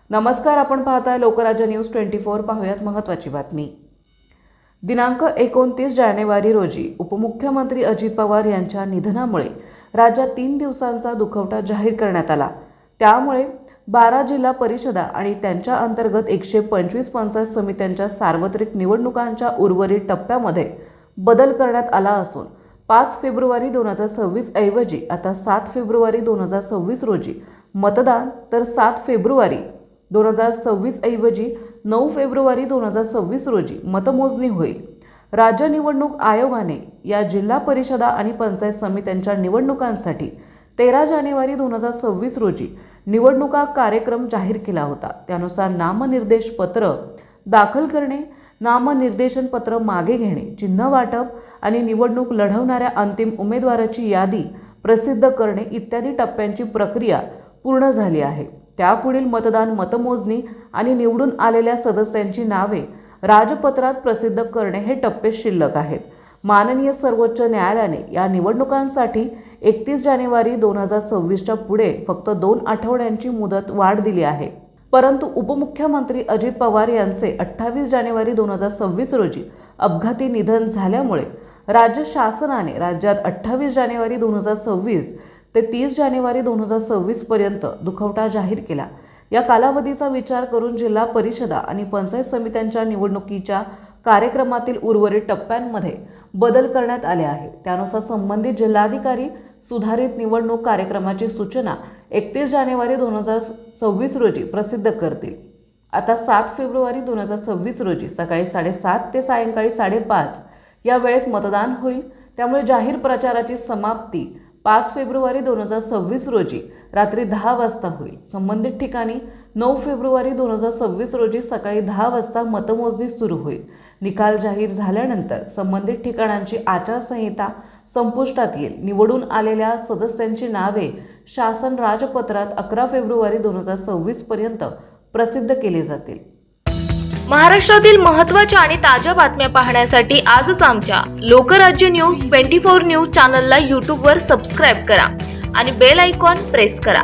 नमस्कार, आपण पाहताय लोकराज्य न्यूज 24। पाहूयात महत्त्वाची बातमी। दिनांक 29 जानेवारी रोजी उपमुख्यमंत्री अजित पवार यांच्या निधनामुळे राज्यात 3 दिवसांचा दुखवटा जाहीर करण्यात आला। त्यामुळे 12 जिल्हा परिषदा आणि त्यांच्या अंतर्गत 125 पंचायत समित्यांच्या सार्वत्रिक निवडणुकांच्या उर्वरित टप्प्यामध्ये बदल करण्यात आला असून 5 फेब्रुवारी 2026 ऐवजी आता 7 फेब्रुवारी 2026 रोजी मतदान, तर 7 फेब्रुवारी 2026 ऐवजी 9 फेब्रुवारी 2026 रोजी मतमोजणी होईल। राज्य निवडणूक आयोगाने या जिल्हा परिषदा आणि पंचायत समित्यांच्या निवडणुकांसाठी 13 जानेवारी 2026 रोजी निवडणुका कार्यक्रम जाहीर केला होता। त्यानुसार नामनिर्देश पत्र दाखल करणे, नामनिर्देशन पत्र मागे घेणे, चिन्ह वाटप आणि निवडणूक लढवणाऱ्या अंतिम उमेदवाराची यादी प्रसिद्ध करणे इत्यादी टप्प्यांची प्रक्रिया पूर्ण झाली आहे। त्यापुढील मतदान, मतमोजणी आणि निवडून आलेल्या सदस्यांची नावे राजपत्रात प्रसिद्ध करणे हे टप्पे शिल्लक आहेत। माननीय सर्वोच्च न्यायालयाने या निवडणुकांसाठी 31 जानेवारी 2026च्या पुढे फक्त 2 आठवड्यांची मुदत वाढ दिली आहे। परंतु उपमुख्यमंत्री अजित पवार यांचे 28 जानेवारी 2026 रोजी अपघाती निधन झाल्यामुळे राज्य शासनाने राज्यात 28 जानेवारी 2026 ते 30 जानेवारी 2026 पर्यंत दुखवटा जाहीर केला। या कालावधीचा विचार करून जिल्हा परिषदा आणि पंचायत समित्यांच्या निवडणुकीच्या कार्यक्रमातील उर्वरित टप्प्यांमध्ये बदल करण्यात आले आहे। त्यानुसार संबंधित जिल्हाधिकारी सुधारित निवडणूक कार्यक्रमाची सूचना 31 जानेवारी 2026 रोजी प्रसिद्ध करतील। आता 7 फेब्रुवारी 2026 रोजी सकाळी 7:30 ते सायंकाळी 5:30 या वेळेत मतदान होईल। त्यामुळे जाहीर प्रचाराची समाप्ती 5 फेब्रुवारी 2026 रोजी रात्री 10 वाजता होईल। संबंधित ठिकाणी 9 फेब्रुवारी 2026 रोजी सकाळी 10 वाजता मतमोजणी सुरू होईल। निकाल जाहीर झाल्यानंतर संबंधित ठिकाणांची आचारसंहिता संपुष्टात येईल। निवडून आलेल्या सदस्यांची नावे शासन राजपत्रात 11 फेब्रुवारी 2026 पर्यंत प्रसिद्ध केली जातील। महाराष्ट्रातील महत्त्वाच्या आणि ताज्या बातम्या पाहण्यासाठी आजच आमच्या लोकराज्य न्यूज 24 न्यूज चॅनलला YouTube वर सबस्क्राईब करा आणि बेल आयकॉन प्रेस करा।